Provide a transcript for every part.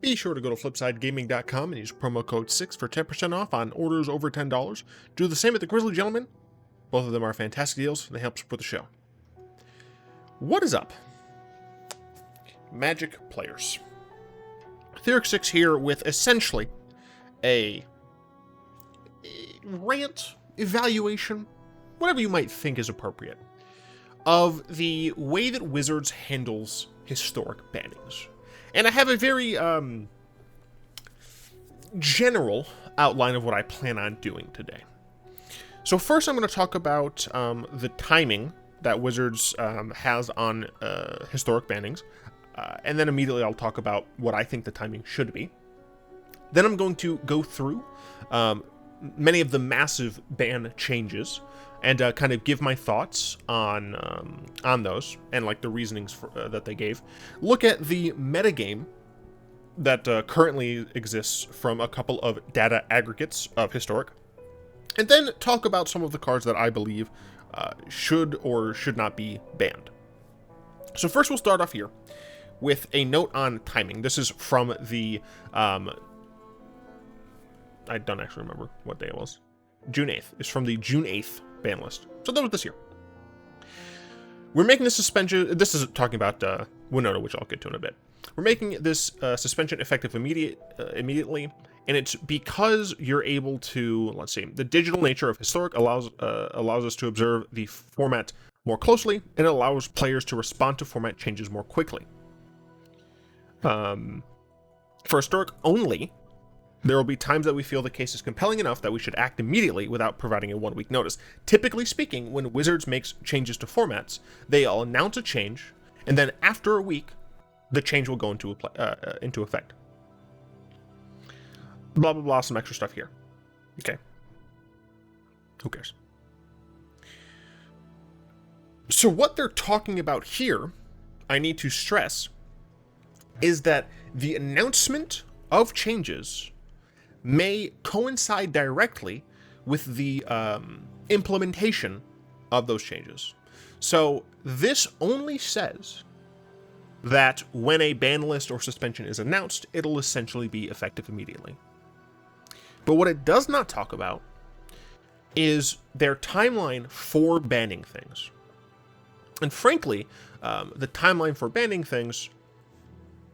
be sure to go to flipsidegaming.com and use promo code 6 for 10% off on orders over $10. Do the same at the Grizzly Gentleman. Both of them are fantastic deals, and they help support the show. What is up, Magic players? Theorix6 here with essentially a rant, evaluation, whatever you might think is appropriate, of the way that Wizards handles historic bannings. And I have a very general outline of what I plan on doing today. So first I'm going to talk about the timing that Wizards has on historic bannings, and then immediately I'll talk about what I think the timing should be. Then I'm going to go through many of the massive ban changes and kind of give my thoughts on those and like the reasonings for, that they gave. Look at the metagame that currently exists from a couple of data aggregates of historic, and then talk about some of the cards that I believe should or should not be banned. So first we'll start off here with a note on timing. This is from the, I don't actually remember what day it was. June 8th. It's from the June 8th ban list. So that was this year. We're making this suspension, this is talking about Winota, which I'll get to in a bit. We're making this suspension effective immediately, and it's because you're able to, let's see, the digital nature of historic allows us to observe the format more closely, and it allows players to respond to format changes more quickly. For historic only, there will be times that we feel the case is compelling enough that we should act immediately without providing a 1-week notice. Typically speaking, when Wizards makes changes to formats, they'll announce a change, and then after a week, the change will go into effect. Blah, blah, blah, some extra stuff here. Okay. Who cares? So what they're talking about here, I need to stress, is that the announcement of changes may coincide directly with the implementation of those changes. So this only says that when a ban list or suspension is announced, it'll essentially be effective immediately. But what it does not talk about is their timeline for banning things. And frankly, the timeline for banning things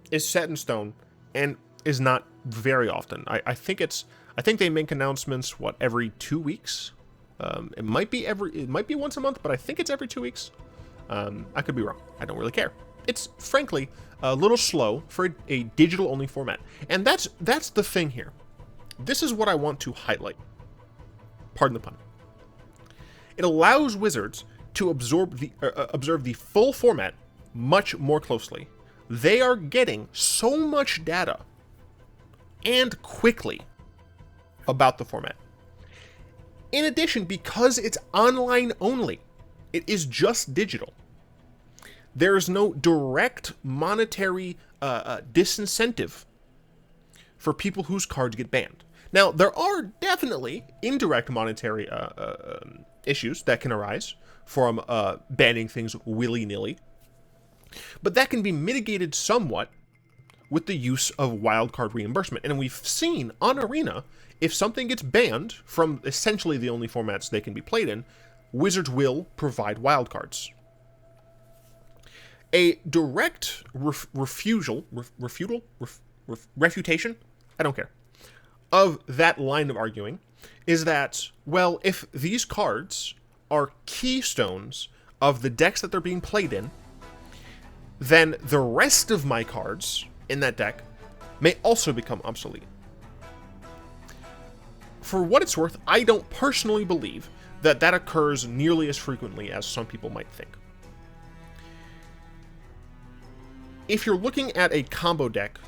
is set in stone and is not very often. I think they make announcements every 2 weeks. It might be once a month, but I think it's every 2 weeks. I could be wrong. I don't really care. It's frankly a little slow for a digital only format, and that's the thing here. This is what I want to highlight. Pardon the pun. It allows Wizards to observe the full format much more closely. They are getting so much data and quickly about the format. In addition, because it's online only, it is just digital. There's no direct monetary disincentive for people whose cards get banned. Now, there are definitely indirect monetary issues that can arise from banning things willy-nilly, but that can be mitigated somewhat with the use of wildcard reimbursement. And we've seen on Arena, if something gets banned from essentially the only formats they can be played in, Wizards will provide wildcards. A direct refutation, I don't care, of that line of arguing is that, well, if these cards are keystones of the decks that they're being played in, then the rest of my cards in that deck may also become obsolete. For what it's worth, I don't personally believe that that occurs nearly as frequently as some people might think. If you're looking at a combo deck,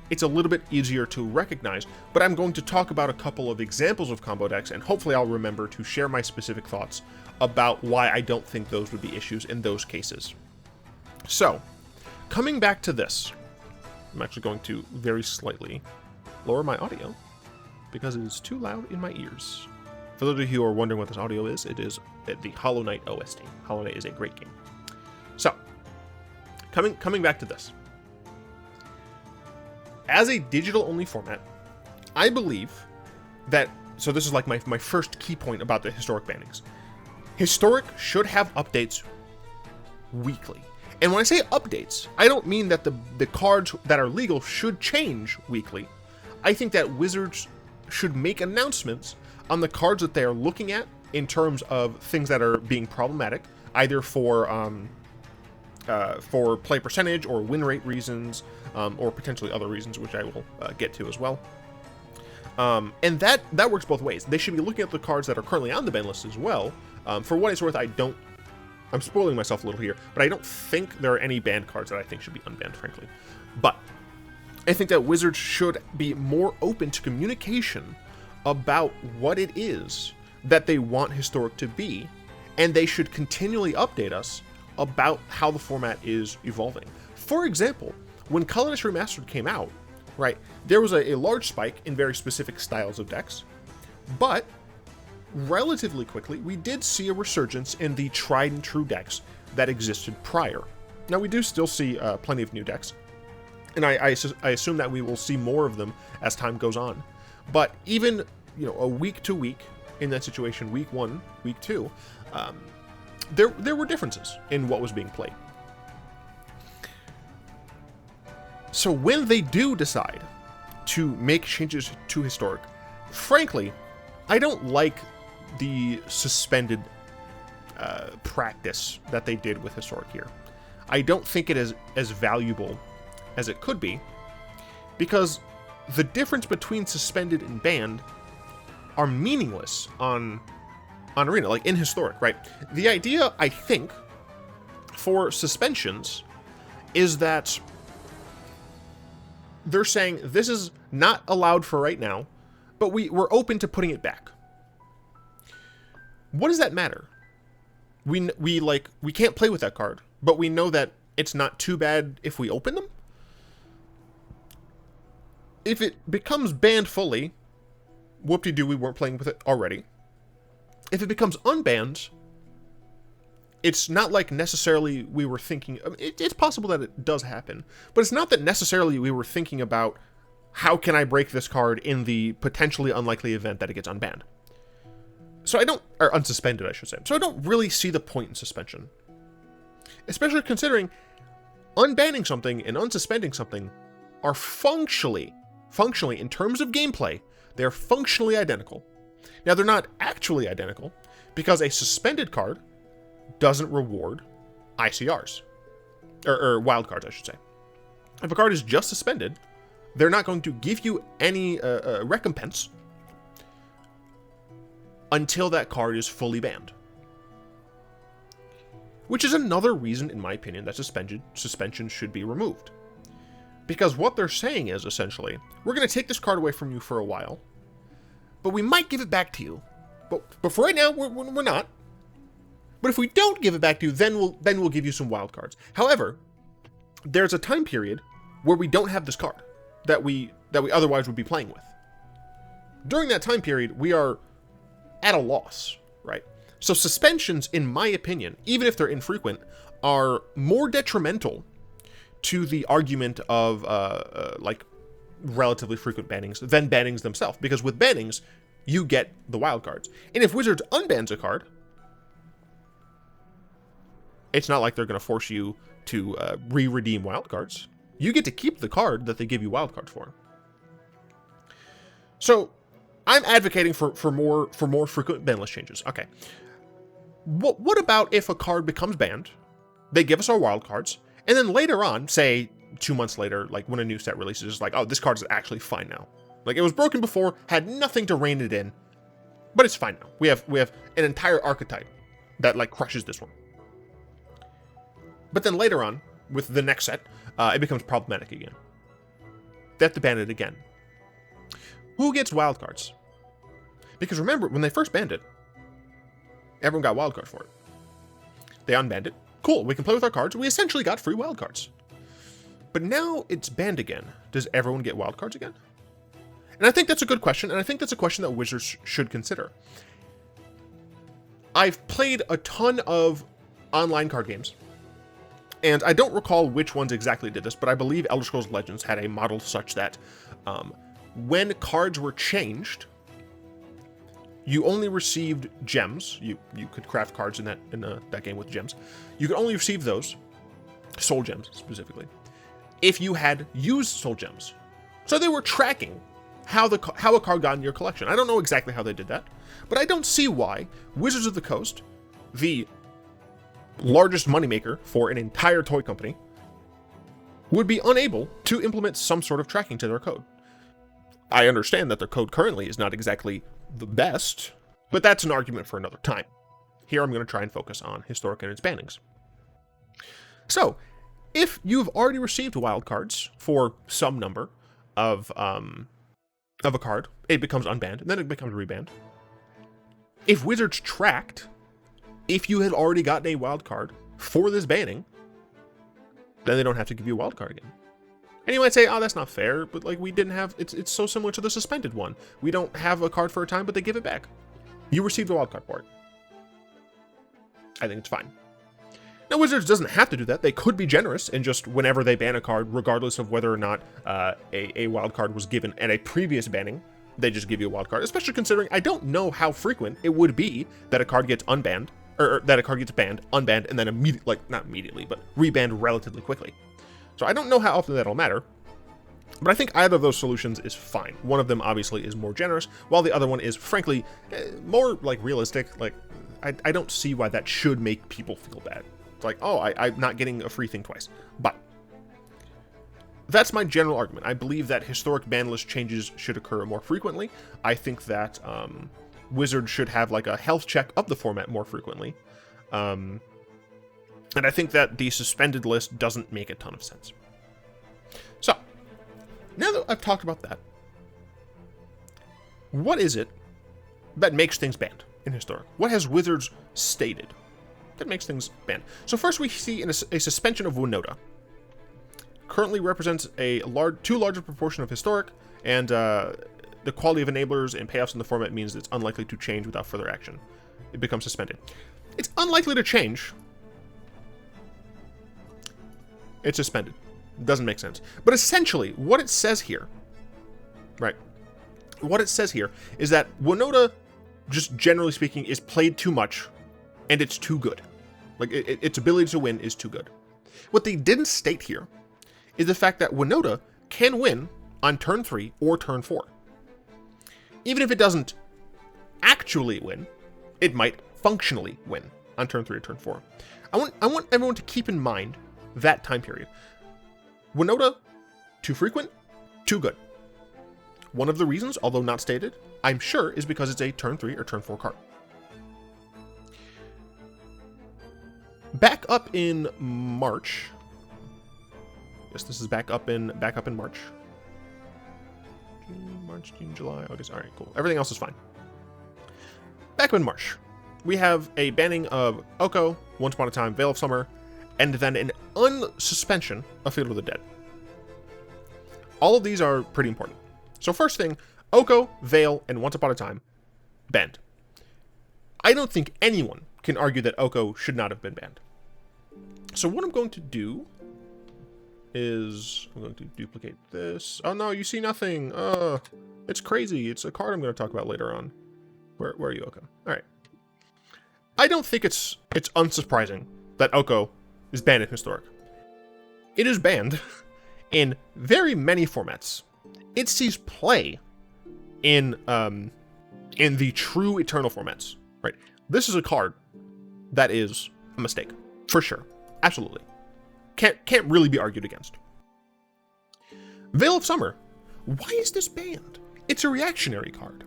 it's a little bit easier to recognize, but I'm going to talk about a couple of examples of combo decks, and hopefully I'll remember to share my specific thoughts about why I don't think those would be issues in those cases. So, coming back to this, I'm actually going to very slightly lower my audio because it is too loud in my ears. For those of you who are wondering what this audio is, it is the Hollow Knight OST. Hollow Knight is a great game. So, coming back to this. as a digital-only format, I believe that, so this is like my first key point about the historic bannings. Historic should have updates weekly. And when I say updates, I don't mean that the cards that are legal should change weekly. I think that Wizards should make announcements on the cards that they are looking at in terms of things that are being problematic, either for play percentage or win rate reasons, or potentially other reasons, which I will get to as well. And that works both ways. They should be looking at the cards that are currently on the ban list as well. For what it's worth, I'm spoiling myself a little here, but I don't think there are any banned cards that I think should be unbanned, frankly. But I think that Wizards should be more open to communication about what it is that they want Historic to be, and they should continually update us about how the format is evolving. For example, when Colorless Remastered came out, right, there was a large spike in very specific styles of decks, but relatively quickly, we did see a resurgence in the tried and true decks that existed prior. Now, we do still see plenty of new decks, and I assume that we will see more of them as time goes on. But even, a week to week in that situation, week 1, week 2, there were differences in what was being played. So when they do decide to make changes to Historic, frankly, I don't like the suspended practice that they did with Historic here. I don't think it is as valuable as it could be, because the difference between suspended and banned are meaningless on Arena, like in Historic, right? The idea, I think, for suspensions is that they're saying this is not allowed for right now, but we're open to putting it back. What does that matter? We can't play with that card, but we know that it's not too bad if we open them. If it becomes banned fully, whoop-de-doo, we weren't playing with it already. If it becomes unbanned, it's not like necessarily we were thinking... it's possible that it does happen, but it's not that necessarily we were thinking about how can I break this card in the potentially unlikely event that it gets unbanned. So I don't... or unsuspended, I should say. So I don't really see the point in suspension. Especially considering unbanning something and unsuspending something are functionally, in terms of gameplay, they're functionally identical. Now, they're not actually identical, because a suspended card doesn't reward ICRs. Or wildcards, I should say. If a card is just suspended, they're not going to give you any recompense until that card is fully banned. Which is another reason, in my opinion, that suspension should be removed. Because what they're saying is, essentially, we're going to take this card away from you for a while, but we might give it back to you. But for right now, we're not. But if we don't give it back to you, then we'll give you some wild cards. However, there's a time period where we don't have this card that we otherwise would be playing with. During that time period, we are at a loss, right? So suspensions, in my opinion, even if they're infrequent, are more detrimental to the argument of like relatively frequent bannings than bannings themselves, because with bannings you get the wild cards, and if Wizards unbans a card, it's not like they're going to force you to re-redeem wild cards. You get to keep the card that they give you wild cards for. So I'm advocating for more frequent ban list changes. Okay, what about if a card becomes banned, they give us our wild cards, and then later on, say 2 months later, like when a new set releases, it's like, oh, this card is actually fine now. Like, it was broken before, had nothing to rein it in, but it's fine now. We have an entire archetype that like crushes this one. But then later on, with the next set, it becomes problematic again. They have to ban it again. Who gets wildcards? Because remember, when they first banned it, everyone got wildcards for it. They unbanned it. Cool, we can play with our cards. We essentially got free wildcards. But now it's banned again. Does everyone get wildcards again? And I think that's a good question, and I think that's a question that Wizards should consider. I've played a ton of online card games. And I don't recall which ones exactly did this, but I believe Elder Scrolls Legends had a model such that when cards were changed, you only received gems. You could craft cards in that game with gems. You could only receive those, soul gems specifically, if you had used soul gems. So they were tracking how a card got in your collection. I don't know exactly how they did that, but I don't see why Wizards of the Coast, the largest moneymaker for an entire toy company, would be unable to implement some sort of tracking to their code. I understand that their code currently is not exactly the best, but that's an argument for another time. Here I'm going to try and focus on Historic and its bannings. So, if you've already received wildcards for some number of a card, it becomes unbanned, and then it becomes rebanned. If Wizards tracked if you had already gotten a wild card for this banning, then they don't have to give you a wild card again. And you might say, oh, that's not fair, but like we didn't have, it's so similar to the suspended one. We don't have a card for a time, but they give it back. You received a wild card for it. I think it's fine. Now, Wizards doesn't have to do that. They could be generous and just whenever they ban a card, regardless of whether or not a wild card was given at a previous banning, they just give you a wild card, especially considering I don't know how frequent it would be that a card gets unbanned, or that a card gets banned, unbanned, and then not immediately, but rebanned relatively quickly. So I don't know how often that'll matter, but I think either of those solutions is fine. One of them obviously is more generous, while the other one is frankly more like realistic. Like I don't see why that should make people feel bad. It's like, oh, I'm not getting a free thing twice. But that's my general argument. I believe that historic ban list changes should occur more frequently. I think that Wizards should have like a health check of the format more frequently. And I think that the suspended list doesn't make a ton of sense. So, now that I've talked about that, what is it that makes things banned in Historic? What has Wizards stated that makes things banned? So first we see a suspension of Winota. Currently represents a too large a proportion of Historic, and the quality of enablers and payoffs in the format means it's unlikely to change without further action. It becomes suspended. It's unlikely to change. It's suspended. Doesn't make sense. But essentially, what it says here, right? What it says here is that Winota, just generally speaking, is played too much, and it's too good. Like, its ability to win is too good. What they didn't state here is the fact that Winota can win on turn 3 or turn 4. Even if it doesn't actually win, it might functionally win on turn 3 or turn 4. I want everyone to keep in mind that time period. Winota, too frequent, too good. One of the reasons, although not stated, I'm sure, is because it's a turn 3 or turn 4 card. Back up in March. Yes, this is back up in March. March, June, July, August. All right, cool. Everything else is fine. Back in March, we have a banning of Oko, Once Upon a Time, Veil of Summer, and then an unsuspension of Field of the Dead. All of these are pretty important. So first thing, Oko, Veil, and Once Upon a Time, banned. I don't think anyone can argue that Oko should not have been banned. So what I'm going to do is I'm going to duplicate this. Oh no, you see nothing. It's crazy. It's a card I'm going to talk about later on. Where are you, Oko? All right. I don't think it's unsurprising that Oko is banned in Historic. It is banned in very many formats. It sees play in the true Eternal formats. Right. This is a card that is a mistake for sure. Absolutely. Can't really be argued against. Veil of Summer. Why is this banned? It's a reactionary card.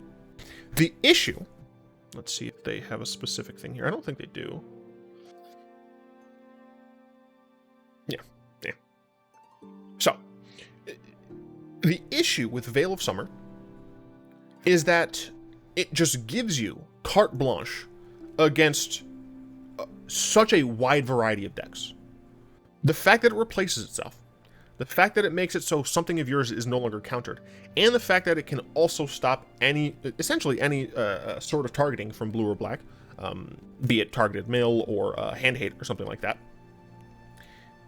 The issue, let's see if they have a specific thing here. I don't think they do. Yeah. So, the issue with Veil of Summer is that it just gives you carte blanche against such a wide variety of decks. The fact that it replaces itself, the fact that it makes it so something of yours is no longer countered, and the fact that it can also stop essentially any sort of targeting from blue or black, be it targeted mill or hand hate or something like that.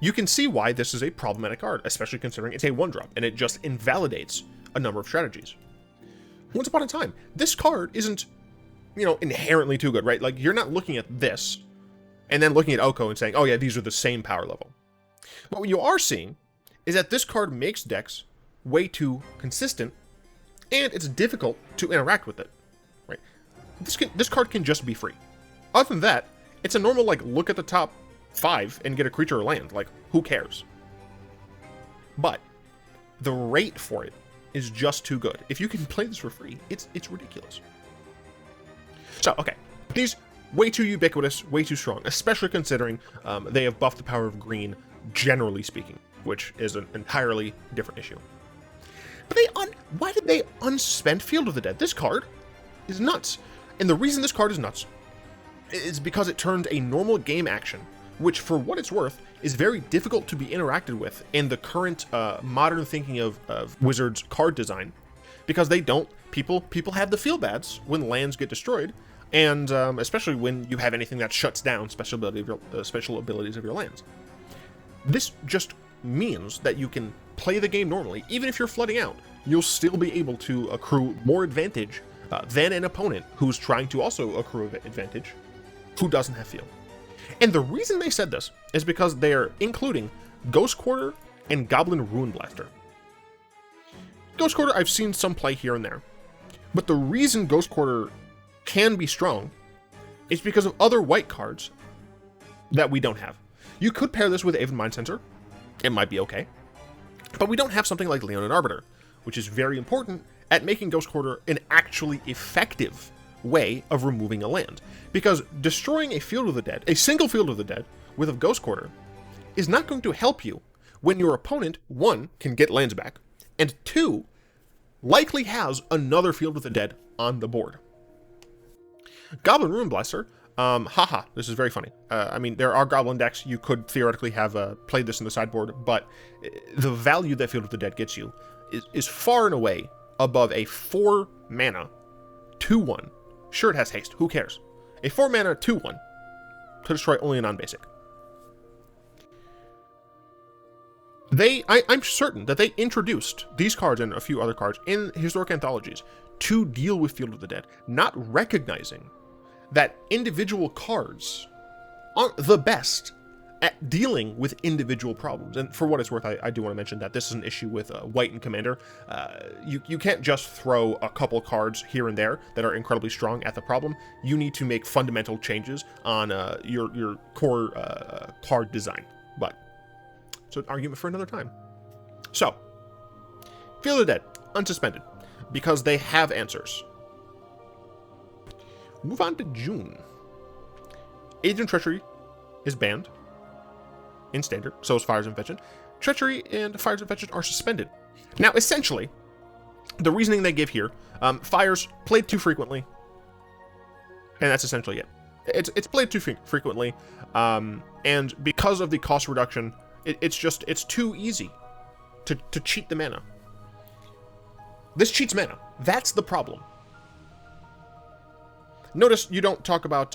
you can see why this is a problematic card, especially considering it's a 1-drop, and it just invalidates a number of strategies. Once upon a time, this card isn't, inherently too good, right? Like, you're not looking at this, and then looking at Oko and saying, oh yeah, these are the same power level. But what you are seeing is that this card makes decks way too consistent, and it's difficult to interact with it, right? This card can just be free. Other than that, it's a normal, look at the top 5 and get a creature or land. Who cares? But the rate for it is just too good. If you can play this for free, it's ridiculous. So, okay. These way too ubiquitous, way too strong, especially considering they have buffed the power of green, generally speaking, which is an entirely different issue. But why did they unspend Field of the Dead? This card is nuts. And the reason this card is nuts is because it turned a normal game action, which, for what it's worth, is very difficult to be interacted with in the current modern thinking of Wizards card design, because people have the feel bads when lands get destroyed, and especially when you have anything that shuts down special abilities of your lands. This just means that you can play the game normally. Even if you're flooding out, you'll still be able to accrue more advantage than an opponent who's trying to also accrue advantage, who doesn't have field. And the reason they said this is because they're including Ghost Quarter and Goblin Ruin Blaster. Ghost Quarter, I've seen some play here and there, but the reason Ghost Quarter can be strong is because of other white cards that we don't have. You could pair this with Aven Mind Sensor. It might be okay. But we don't have something like Leonin Arbiter, which is very important at making Ghost Quarter an actually effective way of removing a land. Because destroying a Field of the Dead, a single Field of the Dead, with a Ghost Quarter, is not going to help you when your opponent, 1, can get lands back, and 2, likely has another Field of the Dead on the board. Goblin Ruin Blaster, this is very funny. There are Goblin decks, you could theoretically have played this in the sideboard, but the value that Field of the Dead gets you is far and away above a 4 mana 2/1. Sure, it has haste, who cares? A 4 mana 2/1 to destroy only a non-basic. I'm certain that they introduced these cards and a few other cards in historic anthologies to deal with Field of the Dead, not recognizing that individual cards aren't the best at dealing with individual problems. And for what it's worth, I do want to mention that this is an issue with White and Commander. You can't just throw a couple cards here and there that are incredibly strong at the problem. You need to make fundamental changes on your core card design. But it's an argument for another time. So, Field of the Dead, unsuspended, because they have answers. Move on to June. Agent of Treachery is banned in Standard, so is Fires of Invention. Treachery and Fires of Invention are suspended. Now, essentially, the reasoning they give here, Fires played too frequently, and that's essentially it. It's played too frequently, and because of the cost reduction, it's too easy to cheat the mana. This cheats mana. That's the problem. Notice you don't talk about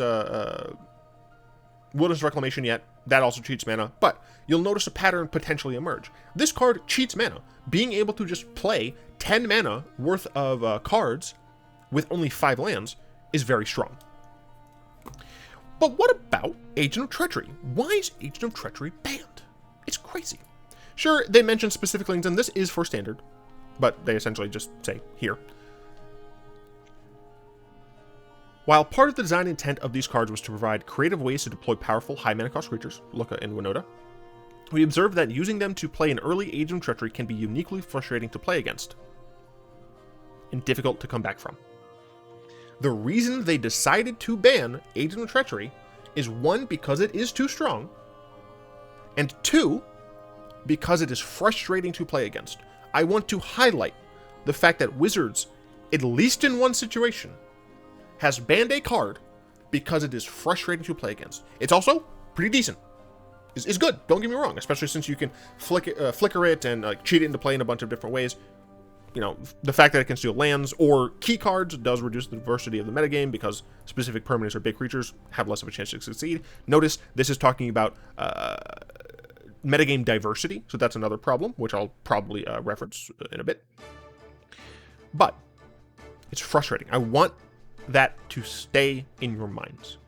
Wilderness Reclamation yet. That also cheats mana, but you'll notice a pattern potentially emerge. This card cheats mana. Being able to just play 10 mana worth of cards with only 5 lands is very strong. But what about Agent of Treachery? Why is Agent of Treachery banned? It's crazy. Sure, they mention specific things, and this is for Standard, but they essentially just say, here. While part of the design intent of these cards was to provide creative ways to deploy powerful high mana cost creatures, Lukka and Winota, we observed that using them to play an early Agent of Treachery can be uniquely frustrating to play against, and difficult to come back from. The reason they decided to ban Agent of Treachery is 1, because it is too strong, and 2, because it is frustrating to play against. I want to highlight the fact that Wizards, at least in one situation, has banned a card because it is frustrating to play against. It's also pretty decent. It's good, don't get me wrong, especially since you can flicker it and cheat it into play in a bunch of different ways. The fact that it can steal lands or key cards does reduce the diversity of the metagame because specific permanents or big creatures have less of a chance to succeed. Notice this is talking about metagame diversity, so that's another problem, which I'll probably reference in a bit. But it's frustrating. I want that to stay in your minds.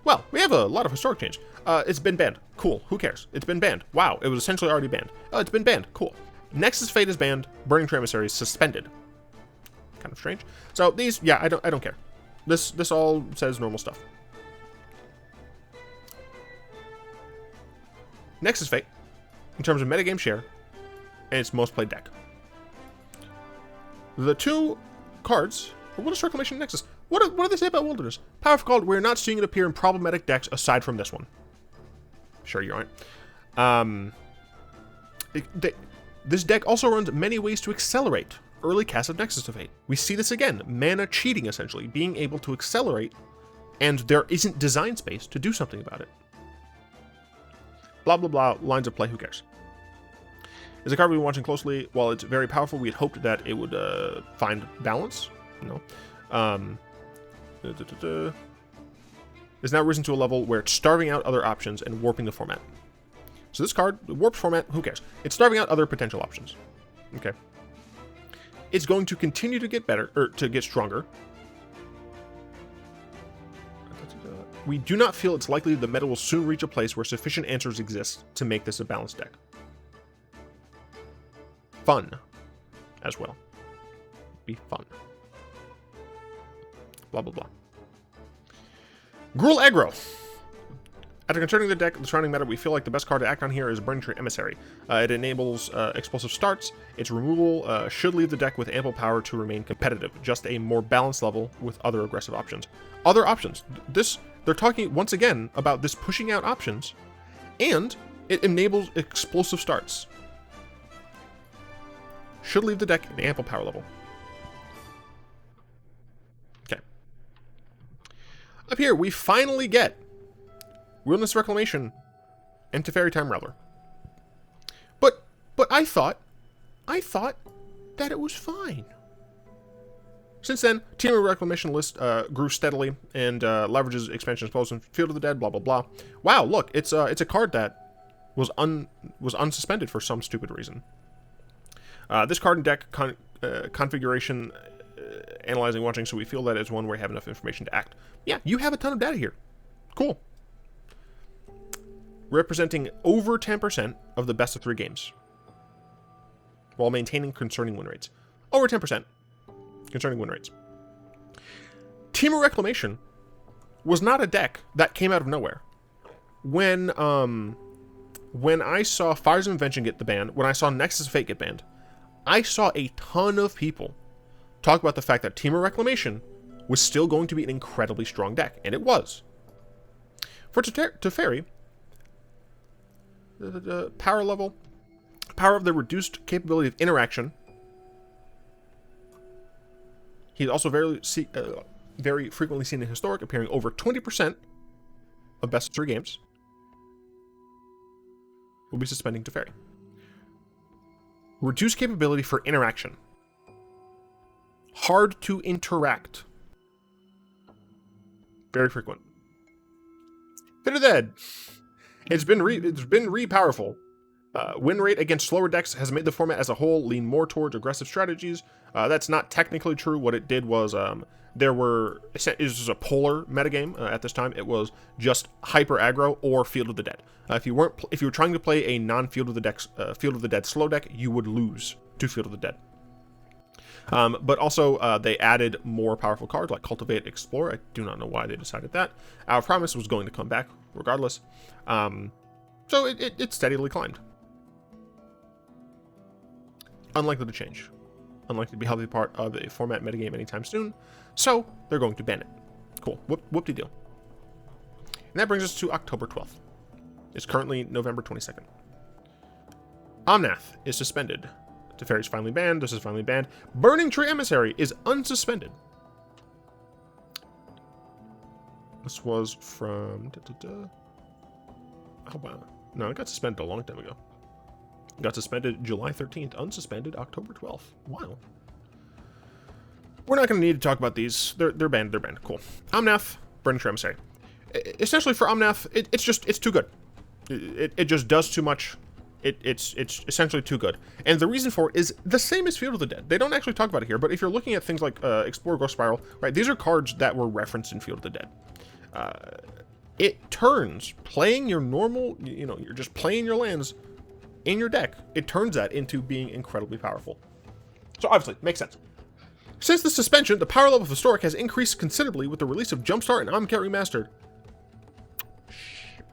Well, we have a lot of historic change. It's been banned. Cool. Who cares? It's been banned. Wow, it was essentially already banned. Oh, it's been banned. Cool. Nexus Fate is banned. Burning Tree Emissary is suspended. Kind of strange. So these, yeah, I don't care. This all says normal stuff. Nexus Fate, in terms of metagame share, and its most played deck. The two cards, Wilderness Reclamation Nexus. What do they say about Wilderness? Powerful card, we're not seeing it appear in problematic decks aside from this one. Sure you aren't. This deck also runs many ways to accelerate early cast of Nexus of Fate. We see this again, mana cheating essentially, being able to accelerate, and there isn't design space to do something about it. Blah blah blah, lines of play, who cares? Is a card we've been watching closely. While it's very powerful, we had hoped that it would find balance. No. It's now risen to a level where it's starving out other options and warping the format. So this card, the warped format, who cares? It's starving out other potential options. Okay. It's going to continue to get better, or to get stronger. We do not feel it's likely the meta will soon reach a place where sufficient answers exist to make this a balanced deck. Fun, as well. Be fun. Blah, blah, blah. Gruul Aggro. After concerning the deck, the surrounding meta, we feel like the best card to act on here is Burning Tree Emissary. It enables explosive starts. Its removal should leave the deck with ample power to remain competitive. Just a more balanced level with other aggressive options. Other options. They're talking, once again, about this pushing out options, and it enables explosive starts. Should leave the deck in ample power level. Okay. Up here, we finally get Wilderness Reclamation and Teferi Time Rattler. But I thought that it was fine. Since then, Team of Reclamation list grew steadily and leverages expansion explosion, Field of the Dead, blah blah blah. Wow, look, it's a card that was unsuspended for some stupid reason. This card and deck configuration, analyzing, watching, so we feel that it's one where we have enough information to act. Yeah, you have a ton of data here. Cool. Representing over 10% of the best of 3 games, while maintaining concerning win rates. Over 10% concerning win rates. Team of Reclamation was not a deck that came out of nowhere. When I saw Fires of Invention get the ban, when I saw Nexus of Fate get banned, I saw a ton of people talk about the fact that Team of Reclamation was still going to be an incredibly strong deck, and it was. For Teferi, the power level, power of the reduced capability of interaction. He's also very frequently seen in Historic, appearing over 20% of best of 3 games. We'll be suspending Teferi. Reduced capability for interaction. Hard to interact. Very frequent. Fit of the Dead. It's been re-powerful. Win rate against slower decks has made the format as a whole lean more towards aggressive strategies. That's not technically true. What it did was it was a polar metagame at this time. It was just hyper aggro or Field of the Dead. If you were trying to play a non-Field of the Dead slow deck, you would lose to Field of the Dead. But also they added more powerful cards like Cultivate, Explore. I do not know why they decided that. Our Promise was going to come back regardless. So it steadily climbed. Unlikely to change. Unlikely to be a healthy part of a format metagame anytime soon. So they're going to ban it. Cool. Whoop-de-doo. And that brings us to October 12th. It's currently November 22nd. Omnath is suspended. Teferi's finally banned. This is finally banned. Burning Tree Emissary is unsuspended. This was from... Oh, wow. No, it got suspended a long time ago. It got suspended July 13th. Unsuspended October 12th. Wow. We're not going to need to talk about these. They're banned. They're banned. Cool. Omnath, Burning Tree Emissary. Essentially for Omnath, it's too good. It just does too much. It's essentially too good. And the reason for it is the same as Field of the Dead. They don't actually talk about it here, but if you're looking at things like Explore Ghost Spiral, right, these are cards that were referenced in Field of the Dead. It turns playing your normal, you're just playing your lands in your deck. It turns that into being incredibly powerful. So obviously, makes sense. Since the suspension, the power level of Historic has increased considerably with the release of Jumpstart and Amonkhet Remastered.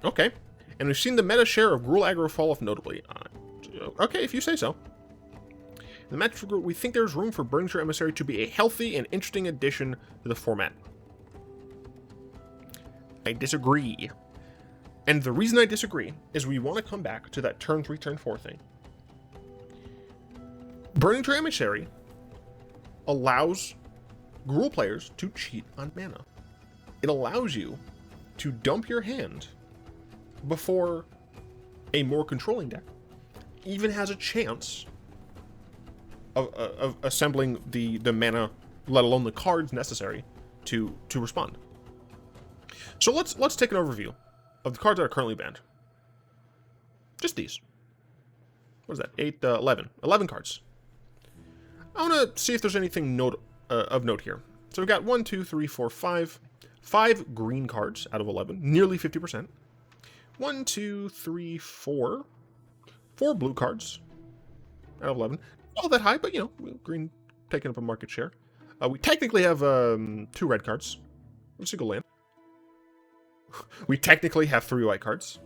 Okay. And we've seen the meta share of Gruul aggro fall off notably. Okay, if you say so. In the match for Gruul, we think there's room for Burning Shore Emissary to be a healthy and interesting addition to the format. I disagree. And the reason I disagree is we want to come back to that turn 3, turn 4 thing. Burning Shore Emissary allows Gruul players to cheat on mana. It allows you to dump your hand before a more controlling deck even has a chance of assembling the mana, let alone the cards necessary to respond. So let's take an overview of the cards that are currently banned. Just these. What is that? 8, 11. 11 cards. I want to see if there's anything of note here. So we've got 1, 2, 3, 4, 5. 5 green cards out of 11. Nearly 50%. 1, 2, 3, 4. 4 blue cards out of 11. Not all that high, but green taking up a market share. We technically have 2 red cards. A single land. We technically have 3 white cards.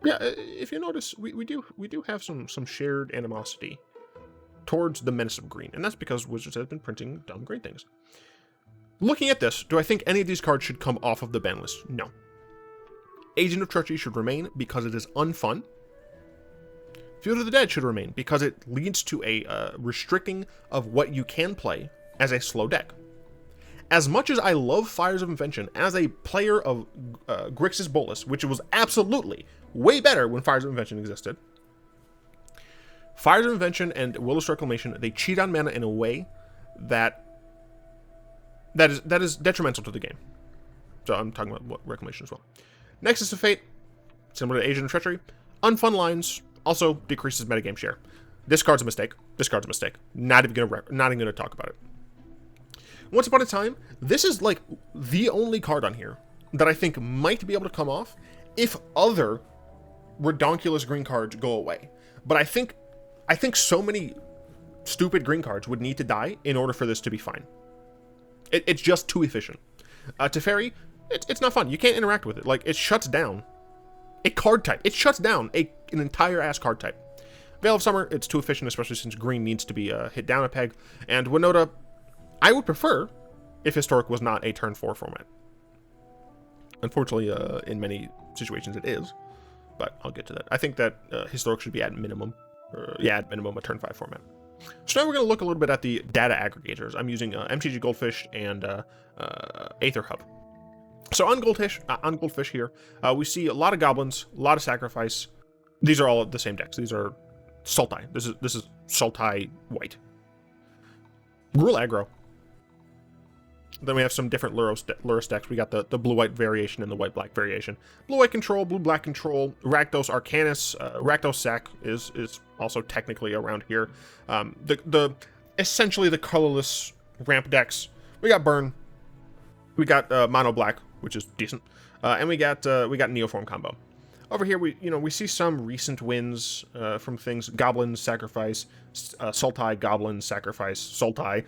Yeah, if you notice, we do have some shared animosity towards the menace of green, and that's because Wizards has been printing dumb green things. Looking at this, do I think any of these cards should come off of the ban list? No. Agent of Treachery should remain because it is unfun. Field of the Dead should remain because it leads to a restricting of what you can play as a slow deck. As much as I love Fires of Invention as a player of Grixis Bolus, which was absolutely way better when Fires of Invention existed, Fires of Invention and Will-O-Wisp Reclamation, they cheat on mana in a way that is detrimental to the game. So I'm talking about Reclamation as well. Nexus of Fate, similar to Agent of Treachery, unfun lines, also decreases metagame share. This card's a mistake. This card's a mistake. Not even gonna talk about it. Once Upon a Time, this is like the only card on here that I think might be able to come off if other redonkulous green cards go away. But I think so many stupid green cards would need to die in order for this to be fine. It's just too efficient. Teferi, it's not fun. You can't interact with it. Like, it shuts down a card type. It shuts down an entire ass card type. Veil of Summer, it's too efficient, especially since green needs to be hit down a peg. And Winota, I would prefer if Historic was not a turn 4 format. Unfortunately, in many situations it is, but I'll get to that. I think that Historic should be at minimum, at minimum a turn 5 format. So now we're going to look a little bit at the data aggregators. I'm using MTG Goldfish and Aether Hub. So on Goldfish here, we see a lot of goblins, a lot of sacrifice. These are all the same decks. These are Sultai. This is Sultai white. Gruul aggro. Then we have some different Lurrus decks. We got the blue-white variation and the white-black variation. Blue-white control, blue-black control, Rakdos Arcanus, Rakdos Sac is also technically around here. Essentially the colorless ramp decks. We got Burn. We got Mono Black, which is decent. And we got Neoform combo. Over here, we see some recent wins from things. Goblins, Sacrifice, Sultai, Goblins, Sacrifice, Sultai,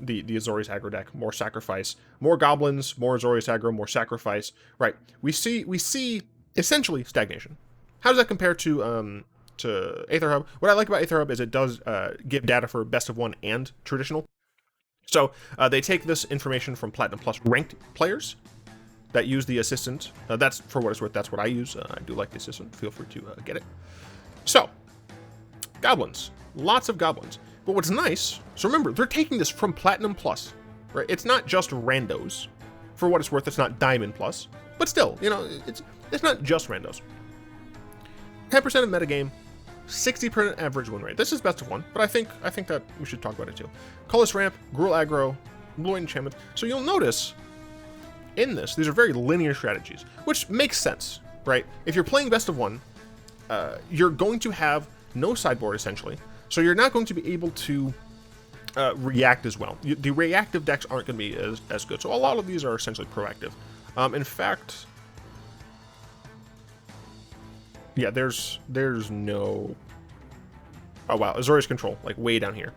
the Azorius aggro deck, more Sacrifice, more Goblins, more Azorius aggro, more Sacrifice. Right. We see essentially stagnation. How does that compare to Aether Hub? What I like about Aether Hub is it does give data for best of 1 and traditional. So they take this information from Platinum Plus ranked players that use the assistant. That's, for what it's worth, that's what I use. I do like the assistant. Feel free to get it. So, goblins. Lots of goblins. But what's nice, so remember, they're taking this from Platinum Plus, right? It's not just randos. For what it's worth, it's not Diamond Plus. But still, it's not just randos. 10% of metagame, 60% average win rate. This is best of 1, but I think that we should talk about it too. Colorless Ramp, Gruul aggro, Blue Enchantment. So you'll notice in this, these are very linear strategies, which makes sense, right? If you're playing best of one, you're going to have no sideboard essentially, so you're not going to be able to react as well. The reactive decks aren't going to be as good, so a lot of these are essentially proactive. In fact, yeah, there's no. Oh wow, Azorius Control, like way down here.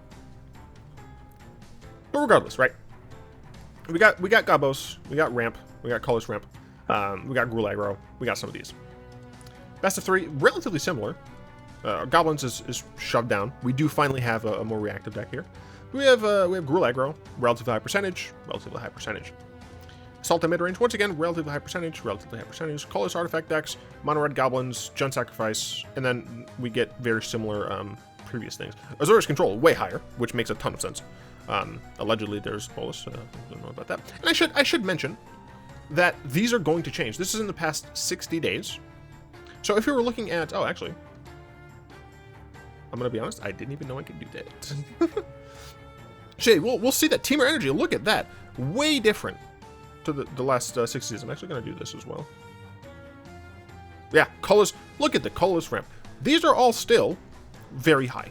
But regardless, right? We got Gabos, we got Ramp, we got Colorless Ramp, we got Gruul Aggro, we got some of these. Best of 3, relatively similar. Goblins is shoved down. We do finally have a more reactive deck here. We have Gruul Aggro, relatively high percentage, Assault and Midrange, once again, relatively high percentage. Colorless Artifact decks, Mono Red Goblins, Jund Sacrifice, and then we get very similar previous things. Azorius Control, way higher, which makes a ton of sense. Allegedly, there's Bolus. Don't know about that. And I should mention that these are going to change. This is in the past 60 days. So if you were looking at, oh, actually, I'm gonna be honest, I didn't even know I could do that. Shit, we'll see that Teamer Energy. Look at that, way different to the last 60 days. I'm actually gonna do this as well. Yeah, colors. Look at the colorless ramp. These are all still very high.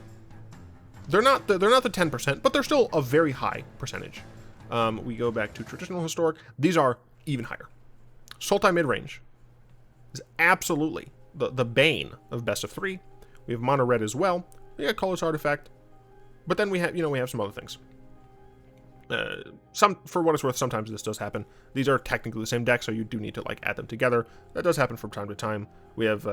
They're not the 10%, but they're still a very high percentage. We go back to traditional historic. These are even higher. Sultai midrange is absolutely the bane of best of 3. We have mono red as well. We got colorless artifact, but then we have some other things. Some, for what it's worth, sometimes this does happen. These are technically the same deck, so you do need to like add them together. That does happen from time to time. We have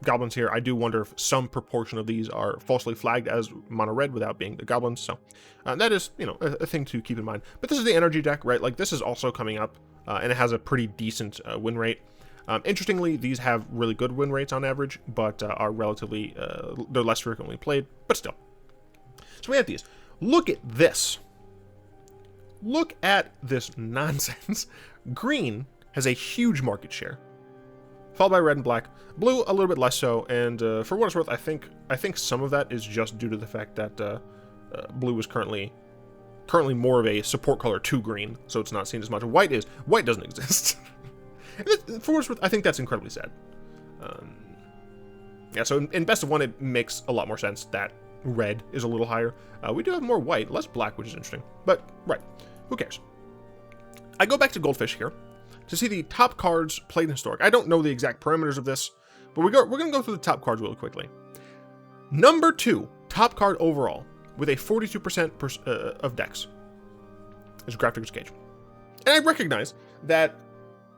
goblins here. I do wonder if some proportion of these are falsely flagged as mono red without being the goblins. So that is, a thing to keep in mind. But this is the energy deck, right? Like, this is also coming up, and it has a pretty decent win rate. Interestingly, these have really good win rates on average, but are relatively, they're less frequently played, but still. So we have these. Look at this. Look at this nonsense. Green has a huge market share, followed by red and black. Blue a little bit less so, and for what it's worth, I think some of that is just due to the fact that blue is currently more of a support color to green, so it's not seen as much. White doesn't exist. For what it's worth, I think that's incredibly sad. Yeah, so in best of 1, it makes a lot more sense that red is a little higher. We do have more white, less black, which is interesting, but right, who cares? I go back to Goldfish here to see the top cards played in Historic. I don't know the exact parameters of this, but we're going to go through the top cards really quickly. Number 2 top card overall with a 42% of decks is Graph Digger's Cage. And I recognize that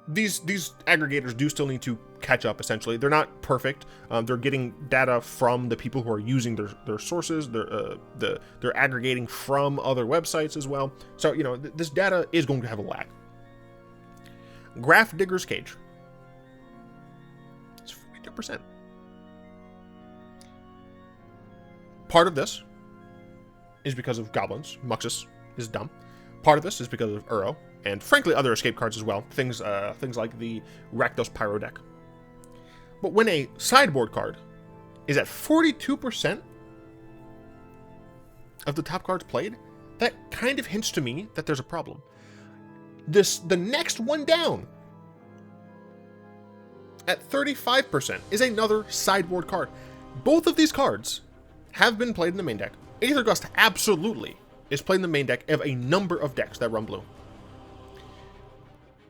these aggregators do still need to catch up, essentially. They're not perfect. They're getting data from the people who are using their sources. They're aggregating from other websites as well. So, this data is going to have a lag. Graph Digger's Cage. It's 42%. Part of this is because of goblins. Muxus is dumb. Part of this is because of Uro, and frankly other escape cards as well. Things like the Rakdos Pyro deck. But when a sideboard card is at 42% of the top cards played, that kind of hints to me that there's a problem. The next one down at 35% is another sideboard card. Both of these cards have been played in the main deck. Aether Gust absolutely is played in the main deck of a number of decks that run blue.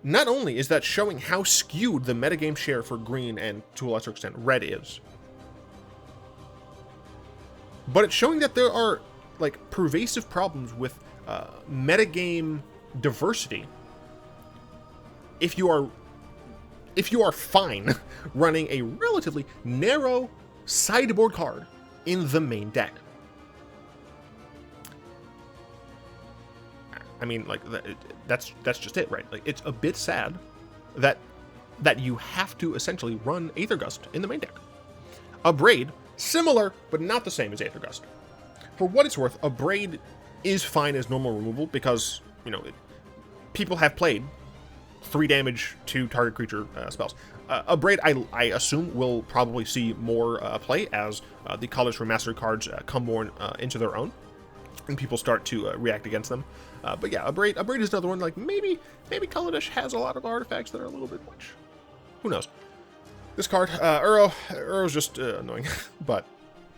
Not only is that showing how skewed the metagame share for green and, to a lesser extent, red is, but it's showing that there are like pervasive problems with metagame diversity if you are fine running a relatively narrow sideboard card in the main deck. I mean, like, that's just it, right? Like, it's a bit sad that you have to essentially run Aether Gust in the main deck. Abrade, similar, but not the same as Aether Gust. For what it's worth, Abrade is fine as normal removal because, people have played 3 damage to target creature spells. Abrade, I assume, will probably see more play as the Colorless Remastered cards come more into their own. and people start to react against them. But yeah, Abrade is another one. Like maybe Kaladesh has a lot of artifacts that are a little bit much. Who knows? This card, Uro's just annoying, but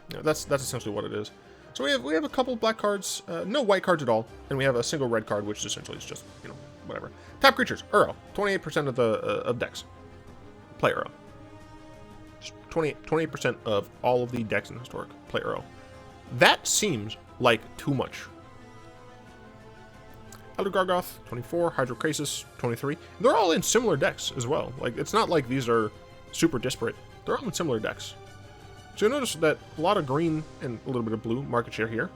you know, that's essentially what it is. So we have a couple black cards, no white cards at all, and we have a single red card, which essentially is just, you know, whatever. Top creatures, Uro, 28% of the of decks play Uro. 28% of all of the decks in Historic play Uro. That seems like too much. Elder Gargoth, 24, Hydrocasis, 23. They're all in similar decks as well. Like, it's not like these are super disparate. They're all in similar decks. So you'll notice that a lot of green and a little bit of blue market share here.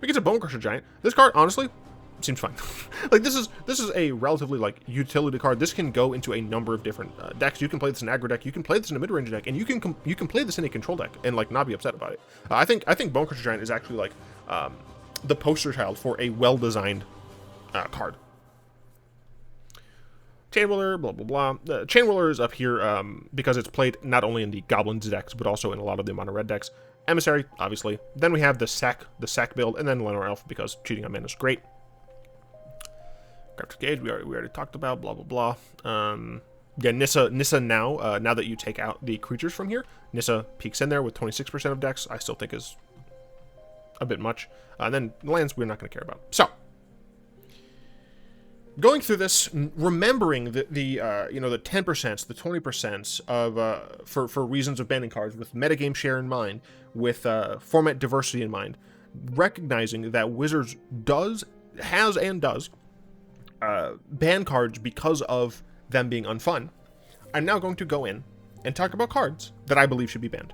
We get a Bone Crusher Giant. This card, honestly, seems fine. Like, this is a relatively, like, utility card. This can go into a number of different decks. You can play this in aggro deck. You can play this in a mid-range deck, and you can play this in a control deck and, like, not be upset about it. I think Bone Crusher Giant is actually, like, the poster child for a well-designed card. Chainwhirler, blah, blah, blah. Chainwhirler is up here because it's played not only in the Goblins decks, but also in a lot of the mono red decks. Emissary, obviously. Then we have the sack build, and then Lenore Elf because cheating on mana is great. Graphic Gauge, we already talked about, blah, blah, blah. Yeah, Nissa now, now that you take out the creatures from here, Nissa peeks in there with 26% of decks. I still think is a bit much. And then lands we're not going to care about. So, going through this, remembering the you know, the 10%, the 20% of for reasons of banning cards, with metagame share in mind, with format diversity in mind, recognizing that Wizards has ban cards because of them being unfun, I'm now going to go in and talk about cards that I believe should be banned.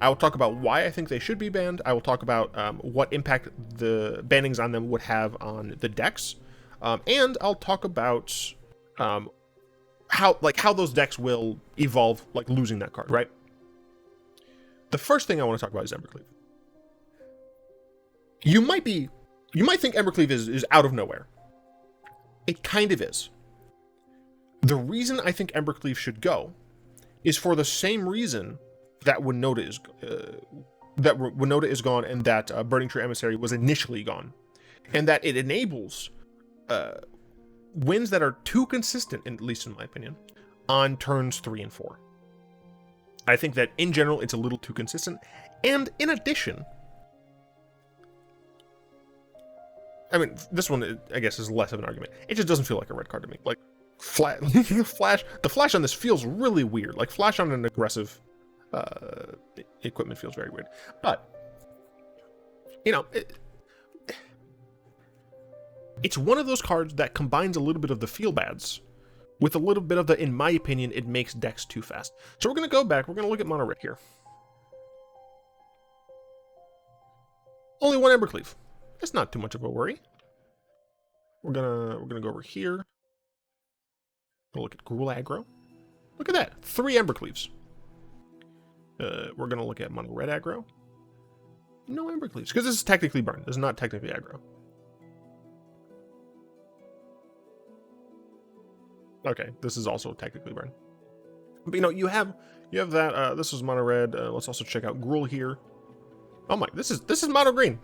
I will talk about why I think they should be banned. I will talk about what impact the bannings on them would have on the decks. And I'll talk about how those decks will evolve, like losing that card, right? The first thing I want to talk about is Embercleave. You might think Embercleave is out of nowhere. It kind of is. The reason I think Embercleave should go is for the same reason that Winota is gone, and that Burning Tree Emissary was initially gone, and that it enables wins that are too consistent, at least in my opinion, on turns 3 and 4. I think that in general it's a little too consistent, and in addition, I mean, this one I guess is less of an argument. It just doesn't feel like a red card to me. Like the flash on this feels really weird. Like flash on an aggressive equipment feels very weird. But you know, it's one of those cards that combines a little bit of the feel bads with a little bit of the, in my opinion, it makes decks too fast. So we're going to go back. We're going to look at mono red here. Only one Embercleave. It's not too much of a worry. We're gonna go over here. We'll look at Gruul aggro. Look at that. 3 Embercleaves. We're gonna look at mono red aggro. No Embercleaves. Because this is technically burn. This is not technically aggro. Okay, this is also technically burn. But you know, you have that. This is mono red. Let's also check out Gruul here. Oh my, this is mono green.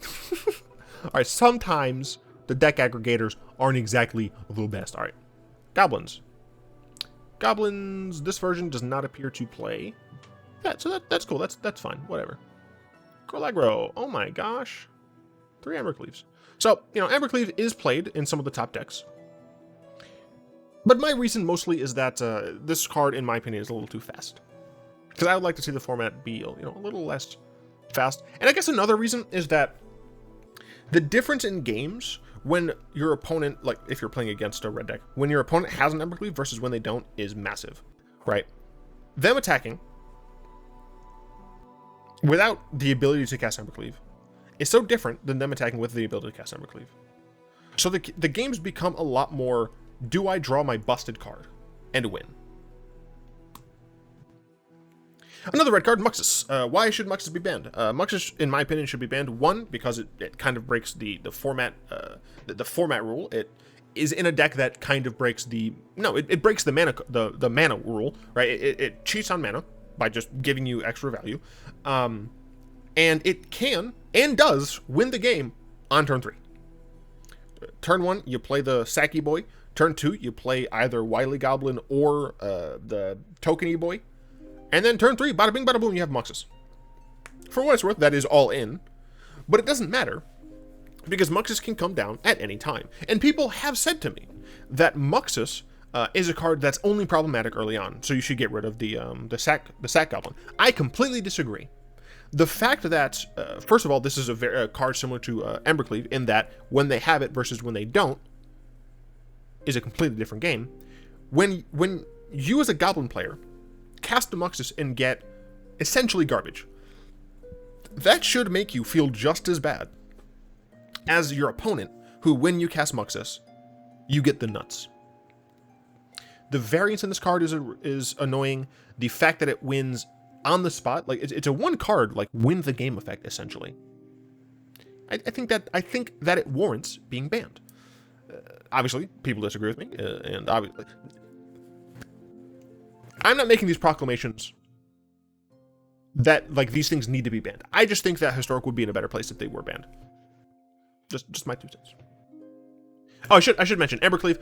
All right, sometimes the deck aggregators aren't exactly the best. All right, Goblins. This version does not appear to play. Yeah, so that's cool. That's fine. Whatever. Gruul aggro. Oh my gosh, 3 Embercleaves. So you know, Embercleave is played in some of the top decks. But my reason mostly is that this card, in my opinion, is a little too fast. Because I would like to see the format be, you know, a little less fast. And I guess another reason is that the difference in games when your opponent, like if you're playing against a red deck, when your opponent has an Embercleave versus when they don't is massive, right? Them attacking without the ability to cast Embercleave is so different than them attacking with the ability to cast Embercleave. So the games become a lot more, do I draw my busted card and win? Another red card, Muxus. Why should Muxus be banned? Muxus, in my opinion, should be banned. One, because it kind of breaks the format rule. It is in a deck that kind of breaks it breaks the mana rule, right? It cheats on mana by just giving you extra value, and it can and does win the game on turn 3. Turn 1, you play the Saki Boy. Turn 2, you play either Wily Goblin or the Tokeny Boy. And then turn 3, bada bing, bada boom, you have Muxus. For what it's worth, that is all in. But it doesn't matter, because Muxus can come down at any time. And people have said to me that Muxus is a card that's only problematic early on, so you should get rid of the sack Goblin. I completely disagree. The fact that, first of all, this is a card similar to Embercleave, in that when they have it versus when they don't is a completely different game. When you as a Goblin player cast the Muxus and get essentially garbage, that should make you feel just as bad as your opponent, who, when you cast Muxus, you get the nuts. The variance in this card is annoying. The fact that it wins on the spot, like it's a one card, like win the game effect, essentially. I think that it warrants being banned. Obviously, people disagree with me, and obviously, I'm not making these proclamations that like these things need to be banned. I just think that Historic would be in a better place if they were banned. Just my 2 cents. Oh, I should mention Embercleave.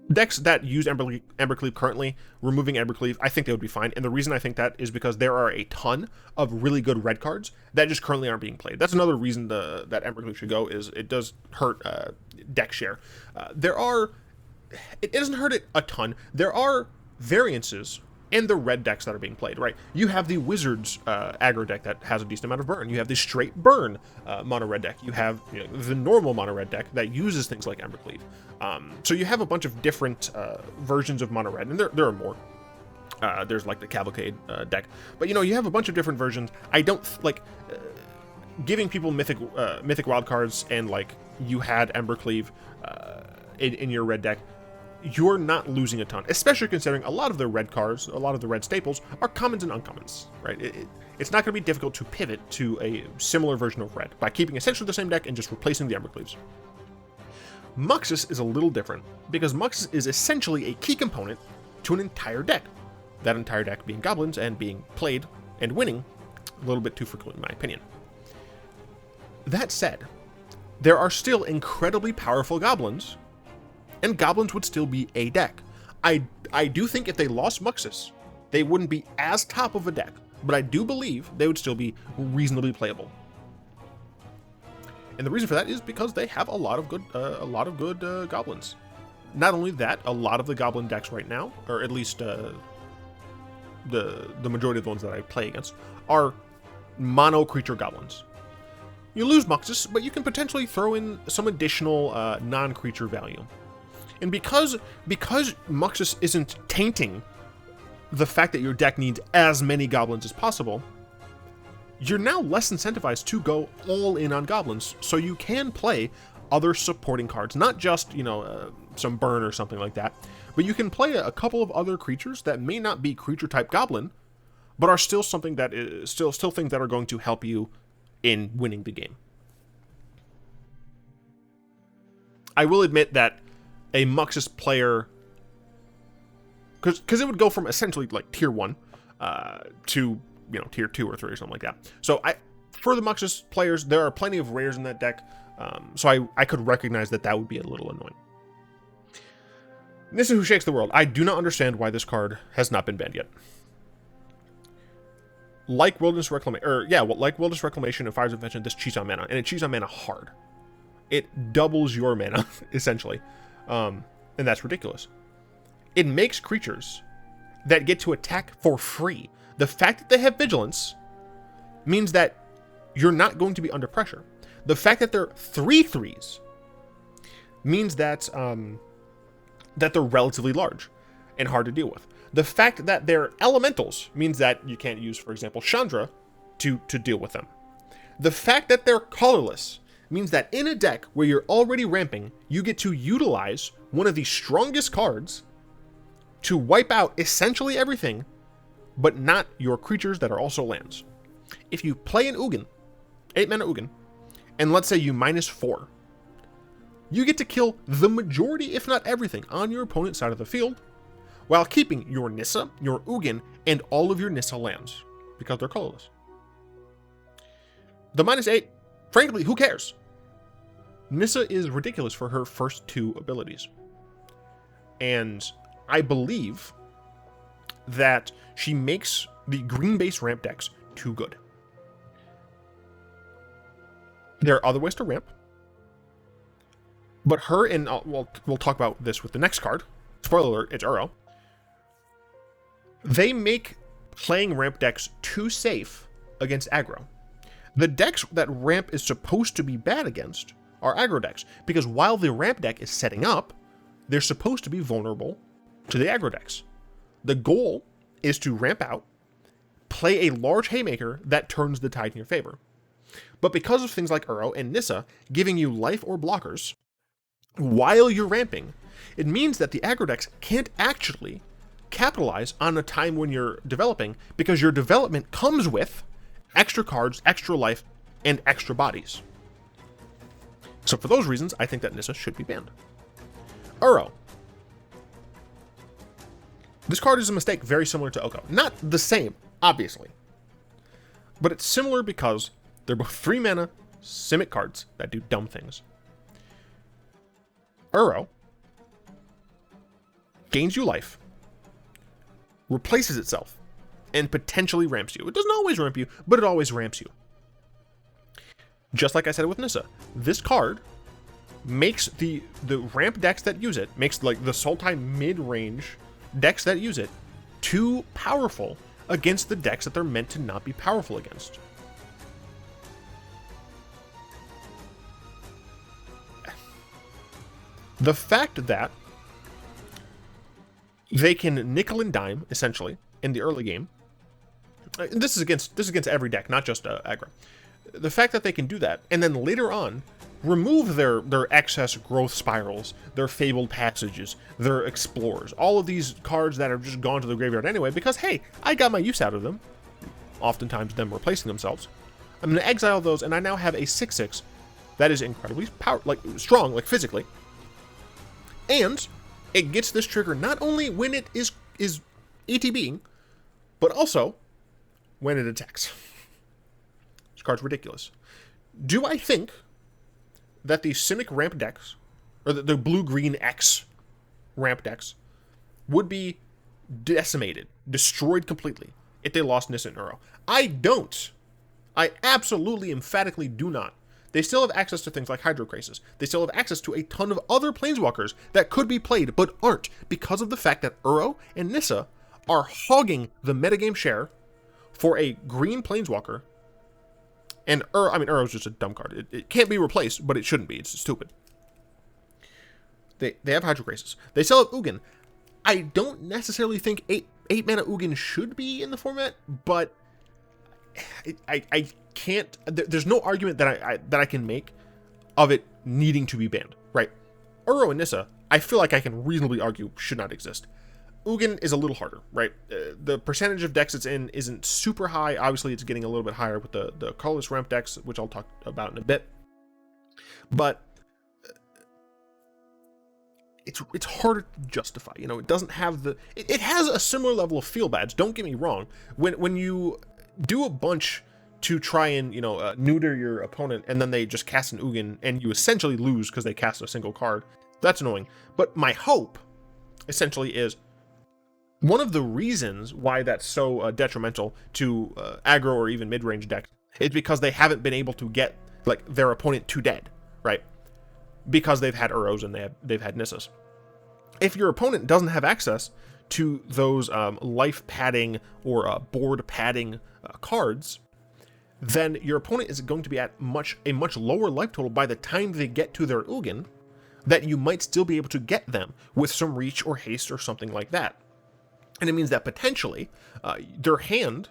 Decks that use Embercleave currently, removing Embercleave, I think they would be fine. And the reason I think that is because there are a ton of really good red cards that just currently aren't being played. That's another reason that Embercleave should go, is it does hurt deck share. It doesn't hurt it a ton. There are variances in the red decks that are being played, right? You have the Wizards aggro deck that has a decent amount of burn. You have the straight burn mono red deck. You have the normal mono red deck that uses things like Embercleave. So you have a bunch of different versions of mono red, and there are more. There's like the Cavalcade deck, but you have a bunch of different versions. I don't like giving people mythic wildcards, and like you had Embercleave in your red deck. You're not losing a ton, especially considering a lot of the red cards, a lot of the red staples are commons and uncommons, right? It's not going to be difficult to pivot to a similar version of red by keeping essentially the same deck and just replacing the Embercleaves. Muxus is a little different, because Muxus is essentially a key component to an entire deck. That entire deck being goblins and being played and winning a little bit too frequently, in my opinion. That said, there are still incredibly powerful goblins, and goblins would still be a deck. I do think if they lost Muxus, they wouldn't be as top of a deck, but I do believe they would still be reasonably playable. And the reason for that is because they have a lot of good goblins. Not only that, a lot of the goblin decks right now, or at least the majority of the ones that I play against, are mono creature goblins. You lose Muxus, but you can potentially throw in some additional non-creature value. And because Muxus isn't tainting the fact that your deck needs as many goblins as possible, you're now less incentivized to go all in on goblins, so you can play other supporting cards, not just, some burn or something like that, but you can play a couple of other creatures that may not be creature type goblin, but are still something that is still things that are going to help you in winning the game. I will admit that a Muxus player, because it would go from essentially like tier 1 to tier 2 or 3 or something like that. So for the Muxus players, there are plenty of rares in that deck, so I could recognize that would be a little annoying. This is Who Shakes the World. I do not understand why this card has not been banned yet. Like Wilderness Reclamation and Fire's Invention, this cheats on mana, and it cheats on mana hard. It doubles your mana, essentially. And that's ridiculous. It makes creatures that get to attack for free. The fact that they have vigilance means that you're not going to be under pressure. The fact that they're 3/3s means that that they're relatively large and hard to deal with. The fact that they're elementals means that you can't use, for example, Chandra to deal with them. The fact that they're colorless means that in a deck where you're already ramping, you get to utilize one of the strongest cards to wipe out essentially everything, but not your creatures that are also lands. If you play an Ugin, 8 mana Ugin, and let's say you -4, you get to kill the majority, if not everything, on your opponent's side of the field, while keeping your Nissa, your Ugin, and all of your Nissa lands, because they're colorless. The -8 Frankly, who cares? Nissa is ridiculous for her first 2 abilities. And I believe that she makes the green-based ramp decks too good. There are other ways to ramp. But her and... we'll talk about this with the next card. Spoiler alert, it's Uro. They make playing ramp decks too safe against aggro. The decks that ramp is supposed to be bad against are aggro decks, because while the ramp deck is setting up, they're supposed to be vulnerable to the aggro decks. The goal is to ramp out, play a large haymaker that turns the tide in your favor. But because of things like Uro and Nissa giving you life or blockers while you're ramping, it means that the aggro decks can't actually capitalize on a time when you're developing, because your development comes with extra cards, extra life, and extra bodies. So for those reasons, I think that Nissa should be banned. Uro. This card is a mistake very similar to Oko. Not the same, obviously. But it's similar because they're both 3 mana Simic cards that do dumb things. Uro gains you life, replaces itself, and potentially ramps you. It doesn't always ramp you, but it always ramps you. Just like I said with Nissa, this card makes the ramp decks that use it, makes like the Sultai mid-range decks that use it too powerful against the decks that they're meant to not be powerful against. The fact that they can nickel and dime, essentially, in the early game. This is against every deck, not just aggro. The fact that they can do that, and then later on, remove their excess growth spirals, their fabled passages, their explorers, all of these cards that have just gone to the graveyard anyway, because hey, I got my use out of them. Oftentimes them replacing themselves. I'm going to exile those, and I now have a 6/6 that is incredibly strong, like physically. And it gets this trigger not only when it is ETBing, but also when it attacks. This card's ridiculous. Do I think that the Simic ramp decks, or the blue-green X ramp decks, would be decimated, destroyed completely, if they lost Nissa and Uro? I don't. I absolutely, emphatically do not. They still have access to things like Hydrocrasis. They still have access to a ton of other Planeswalkers that could be played, but aren't, because of the fact that Uro and Nissa are hogging the metagame share for a green Planeswalker. And Uro's just a dumb card. It can't be replaced, but it shouldn't be. It's stupid. They have Hydrocrasis. They still have Ugin. I don't necessarily think 8 mana Ugin should be in the format, but I can't. There's no argument that I can make of it needing to be banned, right? Uro and Nissa, I feel like I can reasonably argue should not exist. Ugin is a little harder, right? The percentage of decks it's in isn't super high. Obviously, it's getting a little bit higher with the colorless ramp decks, which I'll talk about in a bit. But it's harder to justify. You know, it doesn't have the... It has a similar level of feel bads, don't get me wrong. When you do a bunch to try and, neuter your opponent, and then they just cast an Ugin, and you essentially lose because they cast a single card, that's annoying. But my hope, essentially, is... one of the reasons why that's so detrimental to aggro or even mid-range decks is because they haven't been able to get their opponent to dead, right? Because they've had Uros and they've had Nissas. If your opponent doesn't have access to those life padding or board padding cards, then your opponent is going to be at a much lower life total by the time they get to their Ugin, that you might still be able to get them with some reach or haste or something like that. And it means that potentially their hand,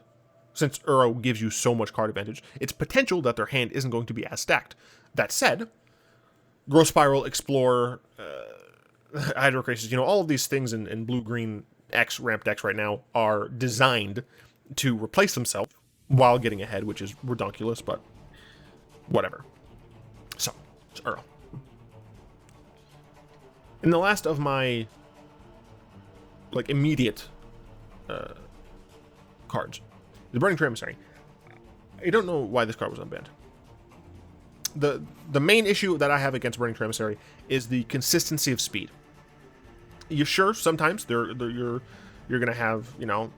since Uro gives you so much card advantage, it's potential that their hand isn't going to be as stacked. That said, Growth Spiral, Explorer, Hydrocrasis, all of these things in blue-green X ramp decks right now are designed to replace themselves while getting ahead, which is redonkulous, but whatever. So, it's Uro. In the last of my immediate cards, the Burning Tree Emissary. I don't know why this card was unbanned. the main issue that I have against Burning Tree Emissary is the consistency of speed. You sure sometimes you're gonna have, you know,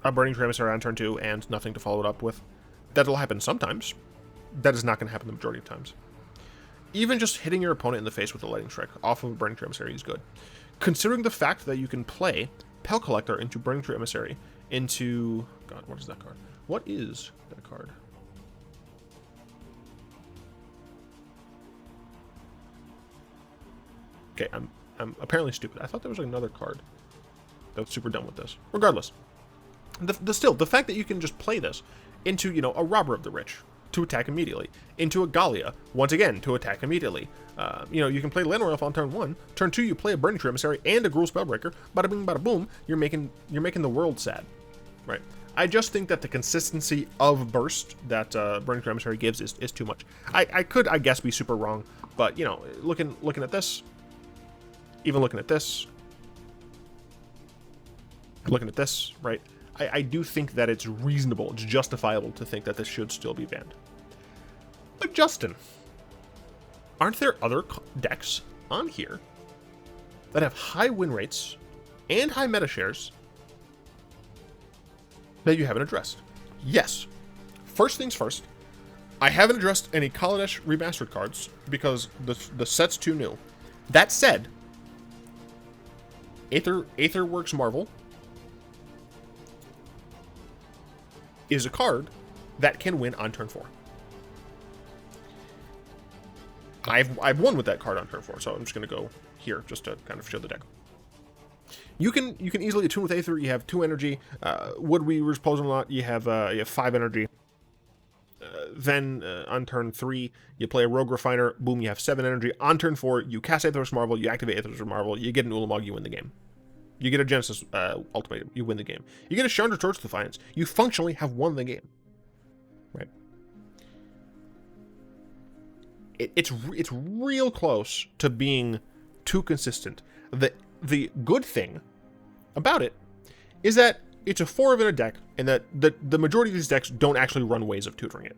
a Burning Tree Emissary on turn 2 and nothing to follow it up with. That'll happen sometimes. That is not going to happen the majority of times. Even just hitting your opponent in the face with a Lightning Strike off of a Burning Tree Emissary is good. Considering the fact that you can play Pell Collector into Burning Tree Emissary into... God, what is that card? What is that card? Okay, I'm apparently stupid. I thought there was another card that was super dumb with this. Regardless. The fact that you can just play this into, you know, a Robber of the Rich to attack immediately, into a Gallia, once again, to attack immediately. You know, you can play Llanowar Elf on turn 1. Turn 2, you play a Burning Tree Emissary and a Gruul Spellbreaker. Bada bing, bada boom. You're making the world sad, right? I just think that the consistency of burst that Burning Tree Emissary gives is too much. I could, I guess, be super wrong, but, you know, looking at this, even looking at this, right? I do think that it's reasonable, it's justifiable to think that this should still be banned. But Justin, aren't there other decks on here that have high win rates and high meta shares that you haven't addressed? Yes. First things first, I haven't addressed any Kaladesh remastered cards because the set's too new. That said, Aetherworks Marvel is a card that can win on turn 4. I've won with that card on turn 4, so I'm just gonna go here just to kind of show the deck. You can easily attune with Aether. You have 2 energy. Wood Weaver's Poison Lot. You have 5 energy. Then on turn 3, you play a Rogue Refiner. Boom, you have 7 energy. On turn 4, you cast Aetherworks Marvel. You activate Aetherworks Marvel. You get an Ulamog. You win the game. You get a Genesis Ultimatum, you win the game. You get a Chandra Torch Defiance, you functionally have won the game. Right? It's real close to being too consistent. The good thing about it is that it's a 4 of in a deck, and that the majority of these decks don't actually run ways of tutoring it.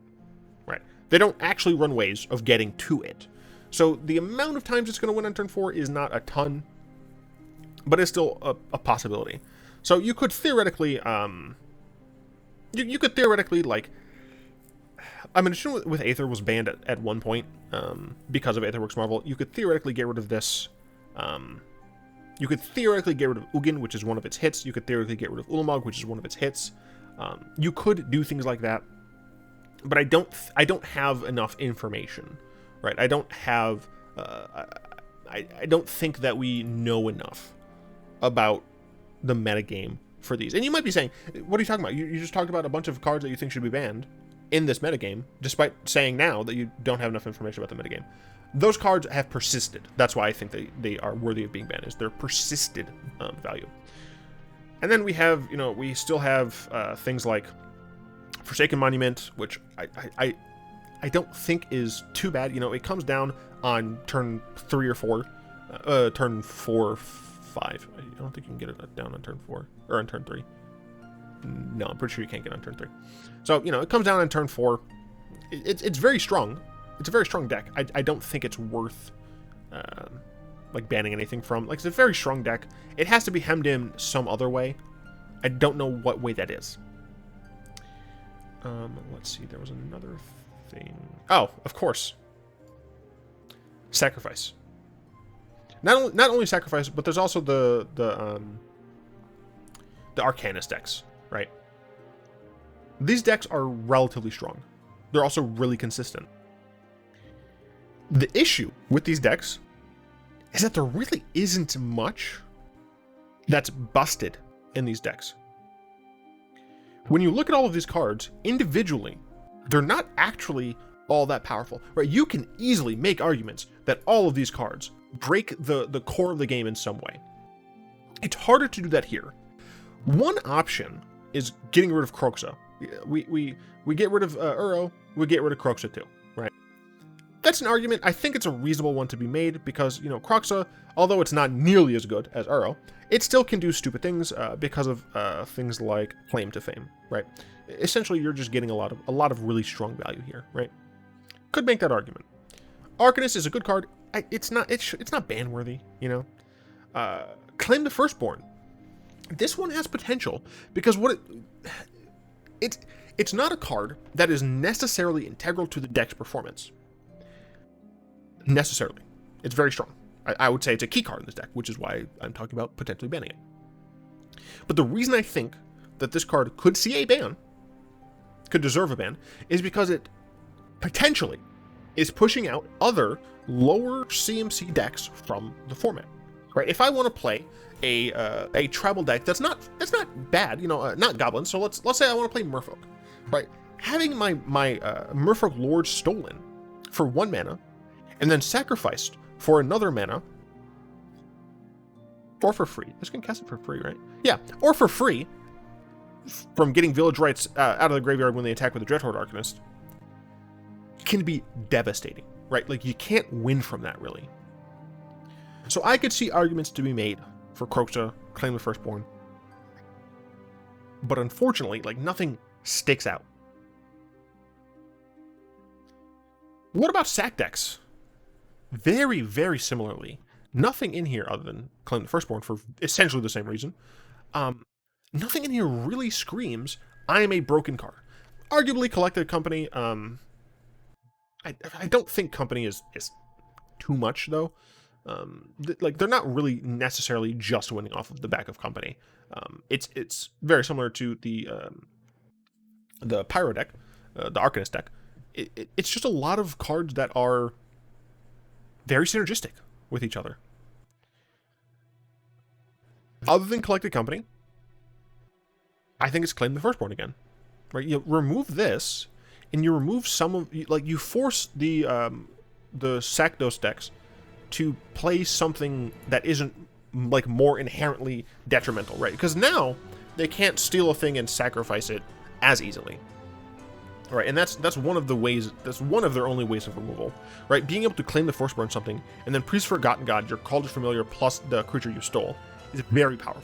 Right? They don't actually run ways of getting to it. So the amount of times it's going to win on turn 4 is not a ton, but it's still a possibility. So you could theoretically, you could theoretically, like, I mean, with Aether was banned at one point because of Aetherworks Marvel. You could theoretically get rid of this. You could theoretically get rid of Ugin, which is one of its hits. You could theoretically get rid of Ulamog, which is one of its hits. You could do things like that, but I don't have enough information, right? I don't have, I don't think that we know enough about the metagame for these. And you might be saying, what are you talking about? You just talked about a bunch of cards that you think should be banned in this metagame, despite saying now that you don't have enough information about the metagame. Those cards have persisted. That's why I think they are worthy of being banned, is their persisted value. And then we have, you know, we still have things like Forsaken Monument, which I don't think is too bad. You know, it comes down on turn 3 or 4, turn 4, 5. I don't think you can get it down on turn 4 or on turn 3. No, I'm pretty sure you can't get on turn 3. So, you know, it comes down on turn 4. It's very strong. It's a very strong deck. I don't think it's worth like banning anything from. Like, it's a very strong deck. It has to be hemmed in some other way. I don't know what way that is. Let's see. There was another thing. Oh, of course. Sacrifice. Not only Sacrifice, but there's also the Arcanist decks, right? These decks are relatively strong. They're also really consistent. The issue with these decks is that there really isn't much that's busted in these decks. When you look at all of these cards individually, they're not actually all that powerful, right? You can easily make arguments that all of these cards break the core of the game in some way. It's harder to do that here. One option is getting rid of Kroxa. We get rid of Uro, we get rid of Kroxa too, right? That's an argument. I think it's a reasonable one to be made because, Kroxa, although it's not nearly as good as Uro, it still can do stupid things because of things like claim to fame, right? Essentially, you're just getting a lot of really strong value here, right? Could make that argument. Arcanist is a good card. It's not ban worthy, Claim the Firstborn. This one has potential because it's not a card that is necessarily integral to the deck's performance. Necessarily. It's very strong. I would say it's a key card in this deck, which is why I'm talking about potentially banning it. But the reason I think that this card could see a ban, could deserve a ban, is because it potentially is pushing out other lower CMC decks from the format. Right? If I want to play a tribal deck that's not bad, not goblins. So let's say I want to play Merfolk, right? Having my Merfolk Lord stolen for 1 mana, and then sacrificed for another mana, or for free. This can cast it for free, right? Yeah, or for free from getting Village Rights out of the graveyard when they attack with the Dreadhorde Arcanist, can be devastating, right? Like, you can't win from that, really. So I could see arguments to be made for Kroxa, Claim the Firstborn. But unfortunately, nothing sticks out. What about sack decks? Very, very similarly. Nothing in here other than Claim the Firstborn for essentially the same reason. Nothing in here really screams, I am a broken card. Arguably, Collected Company, I don't think Company is too much, though. They're not really necessarily just winning off of the back of Company. It's very similar to the Pyro deck, the Arcanist deck. It's just a lot of cards that are very synergistic with each other. Other than Collected Company, I think it's Claim the Firstborn again. Right? You remove this, and you remove some of, you force the Sakdos decks to play something that isn't more inherently detrimental, right? Because now they can't steal a thing and sacrifice it as easily, right? And that's one of the ways. That's one of their only ways of removal, right? Being able to claim the Firstborn something and then Priest Forgotten God, your Cultist Familiar plus the creature you stole, is very powerful.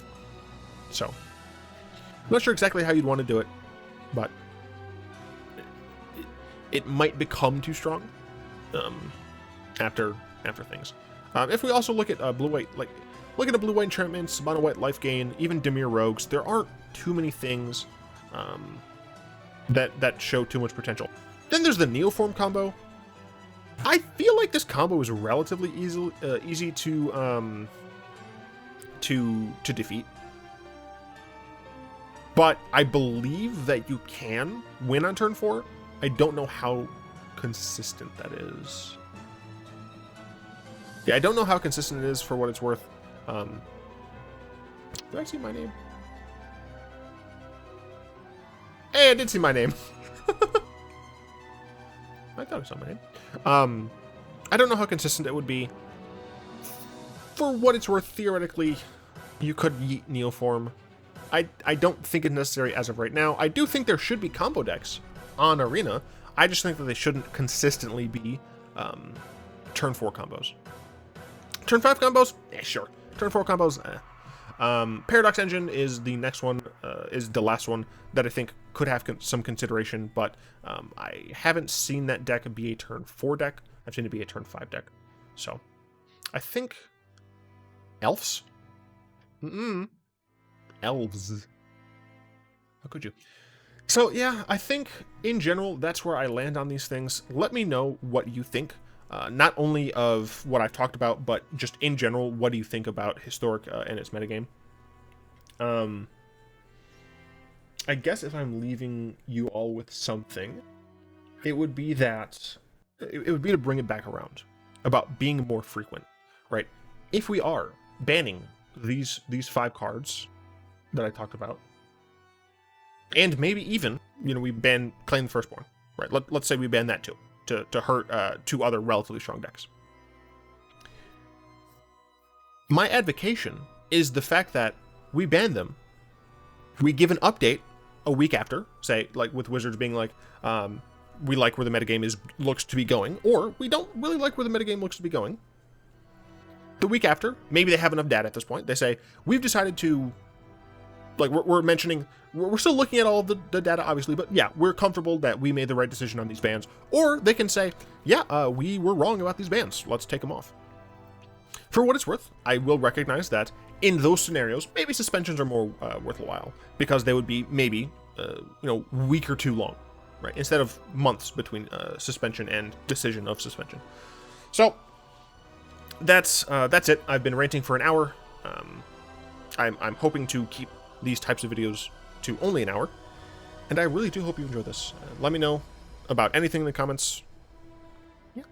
So, I'm not sure exactly how you'd want to do it, but it might become too strong after things. If we also look at blue-white, look at the blue-white enchantments, mono-white life gain, even Dimir Rogues, there aren't too many things that show too much potential. Then there's the Neoform combo. I feel like this combo is relatively easy to defeat. But I believe that you can win on turn 4. I don't know how consistent that is. Yeah, I don't know how consistent it is for what it's worth. Did I see my name? Hey, I did see my name. I thought I saw my name. I don't know how consistent it would be. For what it's worth, theoretically, you could yeet Neoform. I don't think it's necessary as of right now. I do think there should be combo decks on Arena. I just think that they shouldn't consistently be turn 4 combos. Turn 5 combos? Sure. Turn 4 combos? Paradox Engine is the next one, is the last one that I think could have some consideration, but I haven't seen that deck be a turn 4 deck. I've seen it be a turn 5 deck. So, I think Elves? Elves. How could you? So, yeah, I think, in general, that's where I land on these things. Let me know what you think. Not only of what I've talked about, but just in general, what do you think about Historic and its metagame? I guess if I'm leaving you all with something, it would be that it would be to bring it back around about being more frequent, right? If we are banning these 5 cards that I talked about, and maybe even, we ban Claim the Firstborn, right? Let's say we ban that too. To hurt 2 other relatively strong decks. My advocation is the fact that we ban them, we give an update a week after, say, with Wizards being we like where the metagame looks to be going, or we don't really like where the metagame looks to be going. The week after, maybe they have enough data at this point. They say, we've decided to, like, we're mentioning, we're still looking at all of the data, obviously, but yeah, we're comfortable that we made the right decision on these bans. Or they can say, yeah, we were wrong about these bans. Let's take them off. For what it's worth, I will recognize that in those scenarios, maybe suspensions are more worthwhile, because they would be maybe, week or two long, right? Instead of months between suspension and decision of suspension. So that's it. I've been ranting for an hour. I'm hoping to keep these types of videos to only an hour, and I really do hope you enjoy this. Let me know about anything in the comments. Yeah.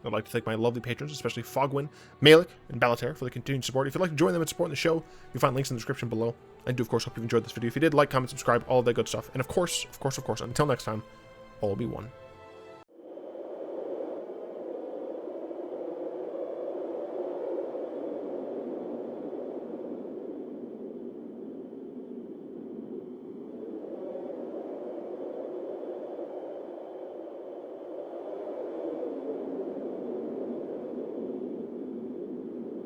I'd like to thank my lovely patrons, especially Fogwin, Malik, and Balater for the continued support. If you'd like to join them and support the show, you'll find links in the description below. I do, of course, hope you enjoyed this video. If you did, like, comment, subscribe, all of that good stuff. And of course, until next time, all will be one.